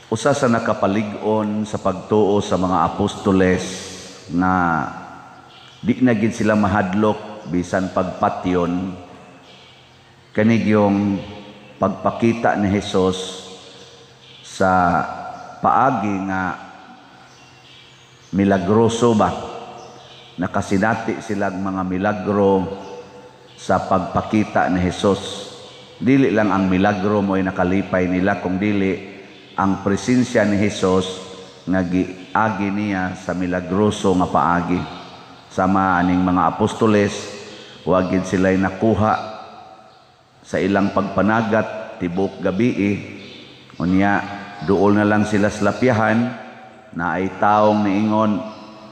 Usa sa nakapalig-on sa pagtuo sa mga apostoles na di na gid sila mahadlok bisan pagpatyon kanig yung pagpakita ni Hesus sa paagi nga milagroso ba, nakasinati silang mga milagro sa pagpakita ni Hesus. Dili lang ang milagro mo ay nakalipay nila, kung dili ang presensya ni Hesus nga giagi niya sa milagroso nga paagi. Sama aning mga apostoles, wa gid sila'y nakuha sa ilang pagpanagat tibok gabii, unya duol na lang sila sa lapyahan na ay taong niingon,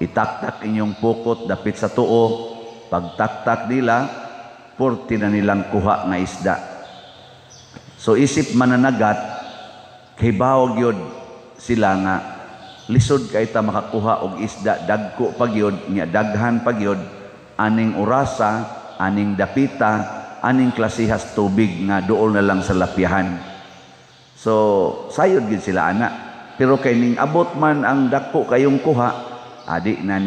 itaktak inyong pukot dapit sa tuo. Pagtaktak nila, 40 na nilang kuha nga isda. So isip mananagat, kay bawag yun sila nga lisod kay ta makakuha og isda, dagko pagyod nya daghan pagyod, aning orasa, aning dapita, aning klasihas tubig nga duol na lang sa lapyahan. So sayod gid sila ana, pero kay ning abot man ang dako kayong kuha, di na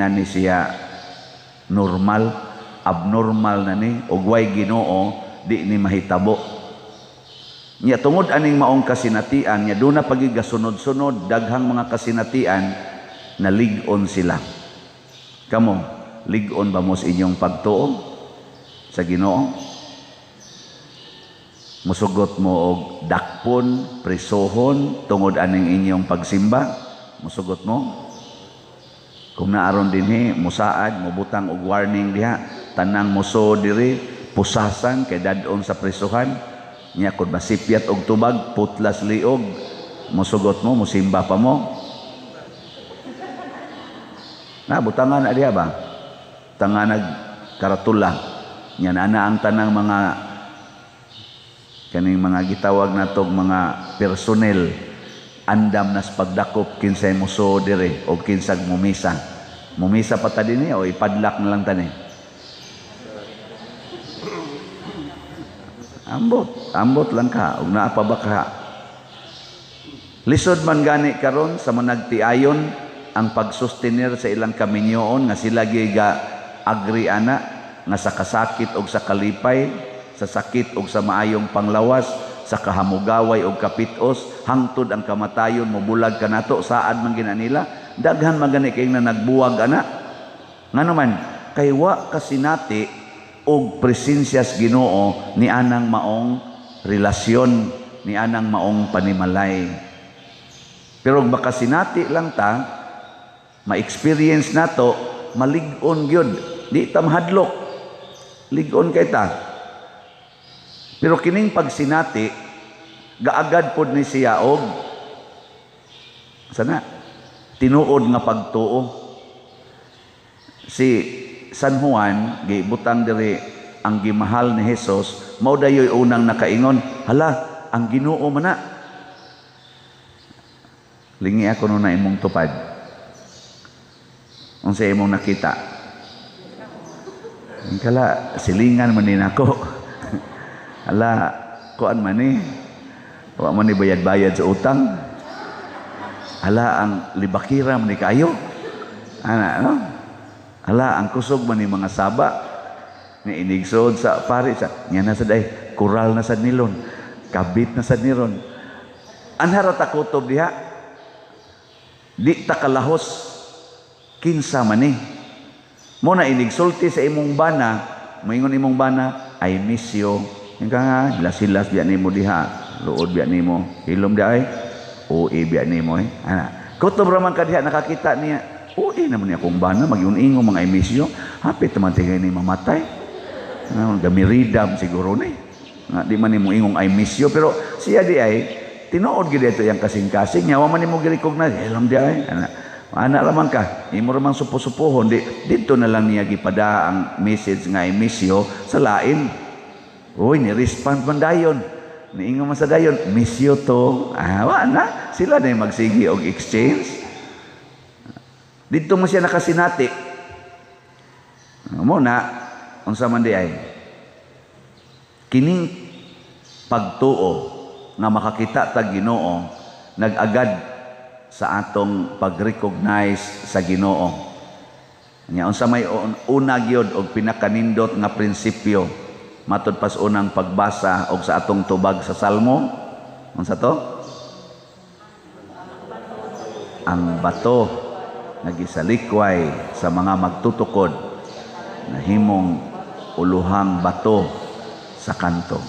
ni siya normal, abnormal na ni, og way Ginoo di ni mahitabo. Nya tungod aning maong kasinatian, nya doon na pagigasunod-sunod daghang mga kasinatian na lig-on sila. Kamo, lig-on ba mo sa inyong pagtuo sa Ginoo? Musugot mo og dakpon, prisohon tungod aning inyong pagsimba? Musugot mo? Kung naaron dinhi, musaad, mubutang og warning diha, tanang muso diri, pusasan kay dadon sa prisuhan. Nya kung masipyat og tubag, putlas liog, musugot mo, musimba pa mo. Na butangan na diha ba? Tanganag karatula. Nya ana ang tanang mga kaning mga gitawag natog mga personnel, andam nas pagdakop kinsay muso dire o kinsag mumisa. Mumisa pa ta dinhi o ipadlak na lang tani. Ambot lang ka, ug naa pa ba ka? Lisod man gani karon sa managtiayon ang pagsustenir sa ilang kaminyoon nga sila giga agri ana nga sa kasakit og sa kalipay, sa sakit og sa maayong panglawas, sa kahamugaway og kapitos, hangtod ang kamatayon mobulag kanato, saad man ginanila, daghan man gani kay na nagbuwag ana. Ngano man kay wa kasinati og presensyas Ginoo ni anang maong relasyon, ni anang maong panimalay. Pero baka sinati lang ta, ma-experience nato, malig-on gyud, di ta mahadlok, lig-on kay ta. Pero kining pagsinati, gaagad pod ni siya og sana tinuod nga pagtuo. Si San Juan gibutang diri ang gimahal ni Hesus, mao dayoy unang nakaingon, hala, ang Ginoo man na. Lingi ako no na imong tupad. Unsa imong nakita? Kala silingan man din ako. Hala, kuan man ni. Wa man ni bayad-bayad sa utang. Hala, ang libakira man ni kayo. Ana, no? Hala, ang kusog man ni mga saba ni inigsod sa pari sa nya na sad ay kural na sad nilon, kabit na sad niron. Anhara ta kutob diha, di ta kalahos kinsa man ni. Mo na inigsulti sa imong bana, moingon imong bana, I miss you. Nga nga lasilas biya nimo diha, luod biya nimo, hilom di ay uwi biya nimo ana. Kutob ra man ka diha nakakita niya. Uy, naman niya kung bana, mag-iuningong mga emisyo, hapit naman tingay ni mamatay. Gamiridam siguro ni. Di man ni mo ingong ay misyo, pero siya di ay, tinuod gid ito yung kasing-kasing, yawa man ni mo gi-recognize, alam di ay, ana raman ka, imo ramang supo-supohon, dito na lang niya gipada ang message nga ay misyo sa lain. Uy, ni-respond man dayon. Niingong man sa dayon, misyo to. Wala, sila na yung magsigi og exchange. Dito mo siya nakasinati. Muna, unsa man di ay, kining pagtuo nga makakita ta Ginoo nag-agad sa atong pag-recognize sa Ginoo. Nya unsa may una gyud og pinakanindot nga prinsipyo matud pas unang pagbasa og sa atong tubag sa Salmo, unsa to? Ang bato nagisalikway sa mga magtutukod na himong uluhang bato sa kanto.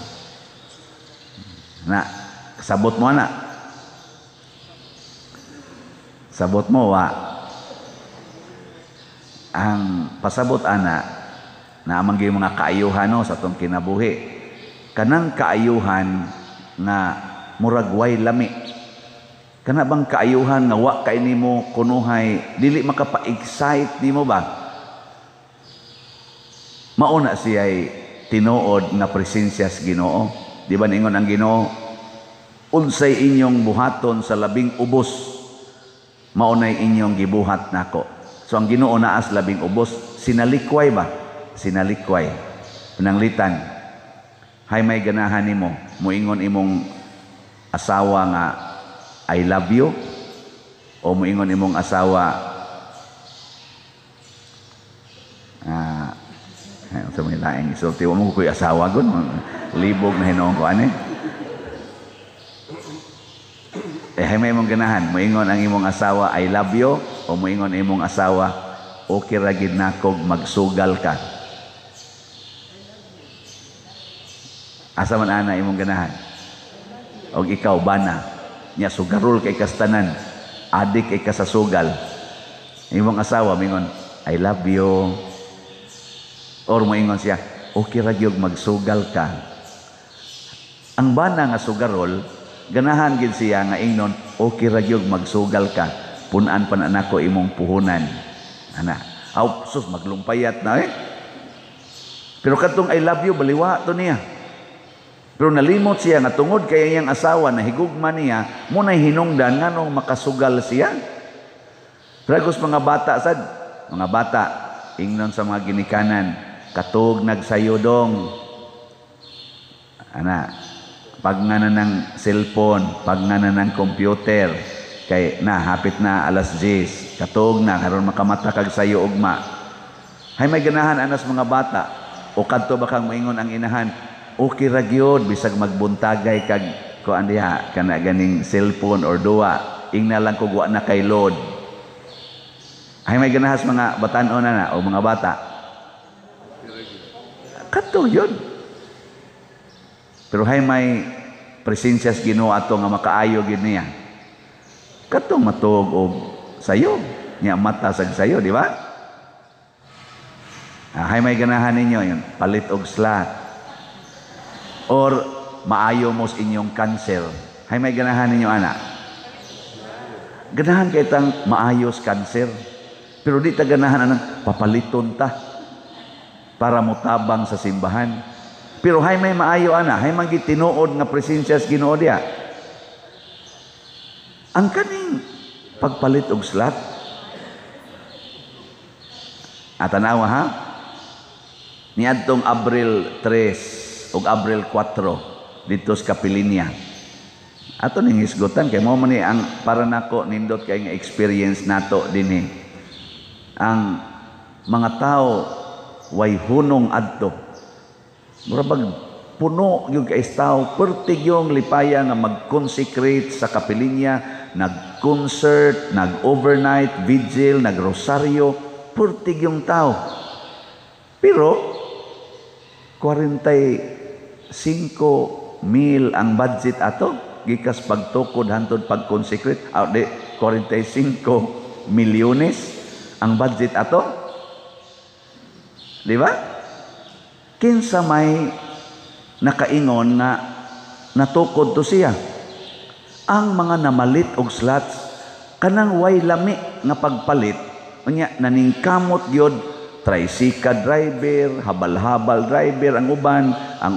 Na sabot mo na. Sabot mo wa. Ang pasabot ana na amang gyud mga kaayuhan no, sa atong kinabuhi. Kanang kaayuhan nga murag way lami. Kana bang kaayuhan nga wa kay nimo kunuhay dili makapa-excite nimo ba? Mauna siya'y tinuod nga presensya sa Ginoo. Di ba ningon ang Ginoo? Unsay inyong buhaton sa labing ubos, maunay inyong gibuhat nako. So ang Ginoo naa sa labing ubos, sinalikway ba? Sinalikway. Pinanglitan, hay may ganahan nimo, muingon imong asawa nga I love you, o muingon imong asawa sa may laing isulti, mo ko'y asawa gun, libog na hinoong ko ane. Hay may imong ganahan, muingon ang imong asawa I love you, o muingon imong asawa okay ra gid nakog magsugal ka. Asa man ana imong ganahan? Og ikaw bana nya sugarol kay kastanan, adik kay kasasugal. Imong asawa mingon I love you, or moingon siya okay ra gyud magsugal ka. Ang bana nga sugarol ganahan gid siya nga ingnon okay ra gyud magsugal ka, punan pa na nako imong puhunan ana. Aw sus maglumpayat na pero katong I love you baliwa to niya. Pero nalimot siya nga tungod kay iyang asawa na higugma niya, munay hinungdan nga nung makasugal siya. Dragos mga bata sad, mga bata ingnon sa mga ginikanan, katog nagsayodong. Ana, pag nga na ng cellphone, pag nga na ng computer, kay na hapit na alas 10, katog na karon makamata kag sayo ugma. Hay may ganahan anas mga bata, o kadto ba kang moingon ang inahan, okay ra gyud bisag magbuntagay kag kuan diha kana ganing cellphone or duwa ingna lang kog wa na kay load. Ay may ganahas mga batan-on na o mga bata. Kadto yun. Pero hay may presensya sa Ginoo ato nga makaayo gid niya. Kadto matug og sayo nya mata sag sayo, di ba? Hay may ganahan ninyo yun palit og slot. Or maayo mo sa inyong cancer. Hay may ganahan ninyo anak. Ganahan kay tang maayos cancer. Pero di ta ganahan anang papaliton ta para mutabang sa simbahan. Pero hay may maayo ana, hay man gitinuod nga presensya sa Ginoo diha. Ang kaning pagpalit og slot. Atanawa ha. Niadtong Abril 3 ug Abril 4 dito sa Capilinia. Ato ning hisgutan kay mao man ni ang para nako nindot kay nga experience nato dinhi. Ang mga tao way hunong adto. Murag puno yung kay tao, pertig yung lipaya nga mag-consecrate sa Capilinia, nag-concert, nag-overnight vigil, nag-rosaryo, pertig yung tao. Pero 45,000 ang budget ato gikas pagtukod hantod pag-consecrate. Di 45 milyones ang budget ato. Di ba? Kinsa may nakaingon na natukod to siya. Ang mga namalit og slots kanang way lami nga pagpalit unya naningkamot gyud tricycle driver, habal-habal driver, ang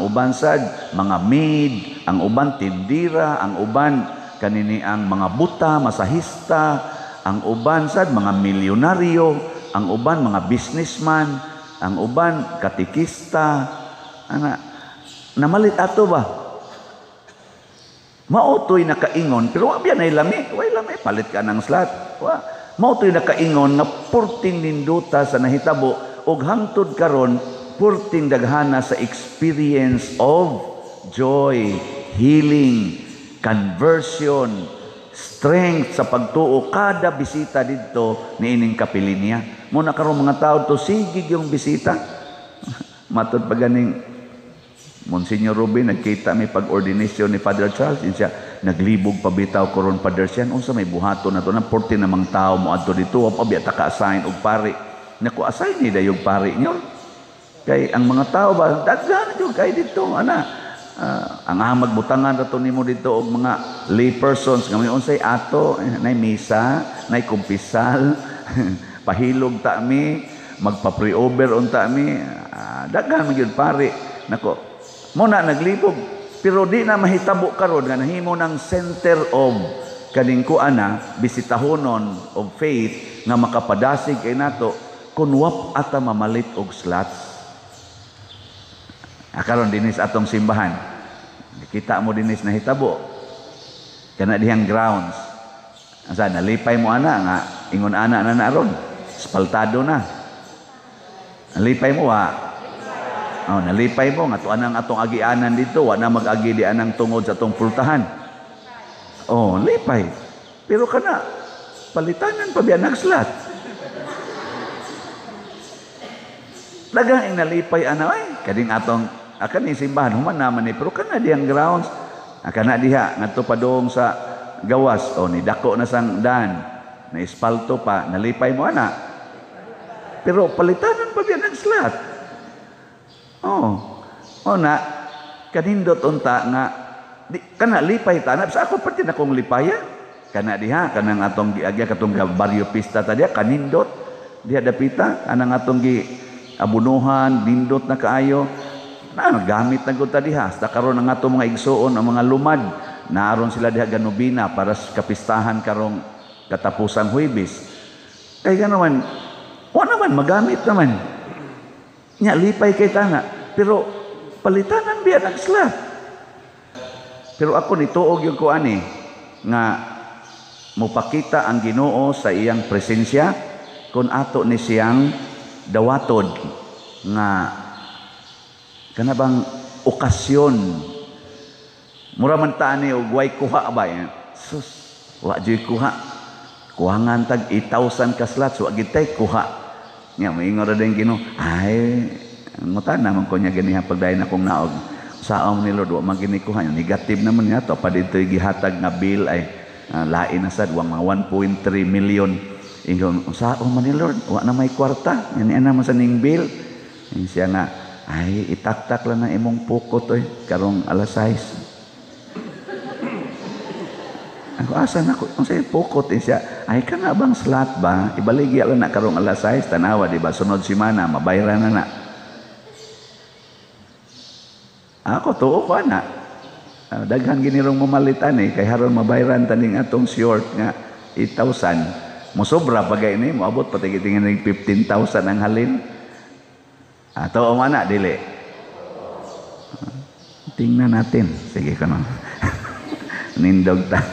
uban sad mga maid, ang uban tindira, ang uban kanini ang mga buta, masahista, ang uban sad mga milyonaryo, ang uban mga businessman, ang uban katikista. Namalit ato ba? Mautoy nakaingon, pero wa biya nay lami, way lami palit ka ng slot. Wa, mautoy nakaingon nga purting ninduta sa nahitabo ug hangtod karon purting daghana sa experience of joy, healing, conversion, strength sa pagtuo kada bisita didto niining kapilinya. Muna karon mga tao to sigig yung bisita. Matod pa ganing Monsignor Ruben, nagkita may pag-ordination ni Father Charles, siya naglibog pabitaw koron Father siya, unsa may buhato na to ng 40 namang tao mo adto dito, pabiya ta ka-assign og pari. Naku assign ni dayog pari nyo. Kay ang mga tao ba daghan jud kay dito ana. Ang magbutangan rato nimo dito og mga lay persons nga may unsay ato, nay misa, nay kumpisal, pahilog ta mi, magpa-pre-over unta mi, daghan man gyud pari. Nako mo na naglibog pero di na mahitabo karon nga nahimo ng center of kaning kuana bisitahonon of faith nga makapadasig kay nato kun wap ata mamalit og slots. Karon dinis atong simbahan kita mo dinis nahitabo kana dihang grounds asa nalipay mo ana nga ingon ana na naron espaltado na nalipay mo wa. Oh, nalipay mo nga tuan ang atong agianan dito, wa na mag-agi di anang tungod sa atong pultahan. Oh, lipay. Pero kana palitanan pa biya nagslot. Dagang ing nalipay ana ay kading atong akan ni simbahan human naman ni pero kana diyang grounds kana diha ngadto pa dong sa gawas o ni dako na sang dan na espalto pa nalipay mo ana. Pero palitanan pa biya nagslot. Na kanindot unta nga kana lipay tanap sa ako pati na kong lipaya kana diha kanang atong giagya katong baryo pista ta diha kanindot diha dapita anang atong gi abunuhan nindot na kaayo na gamit na gud ta diha hasta karon ang atong mga igsuon ang mga lumad naron sila diha ganubina para sa kapistahan karong katapusang Huwebes kay ganaman wa naman magamit naman nya lipay kay tana pero palitanan biya nagslot. Pero ako nituog yung kuani nga mupakita ang Ginoo sa iyang presensya kun ato ni siyang dawatod nga kanabang okasyon mura man tani og way kuha ba sus wa joy kuha kuhangan tag 8,000 ka slots wa gid tay kuha nya moingon ra din Ginoo ay ngutan naman ko nya ganiha pagdayon akong naog saom ni Lord wa maginikuha negative naman niya to pa ditoy gihatag nga bill ay lain na sad wa 1.3 million ingon saom man ni Lord wa na may kwarta yan ana man sa ning bill siya nga ay itaktak lang na imong pukot oy karong alas 6 ako asa na ko unsay pukot siya ay kana bang slot ba ibaligya lang na karong alas 6 tanawa di ba sunod semana mabayaran na ako tuo ko ana daghan ginirong mamalitan kay haron mabayaran taning atong short nga 8,000 mo sobra pagay ni mo abot pati gitingin ning 15,000 ang halin ato o ana dili tingnan natin sige kanon nindog ta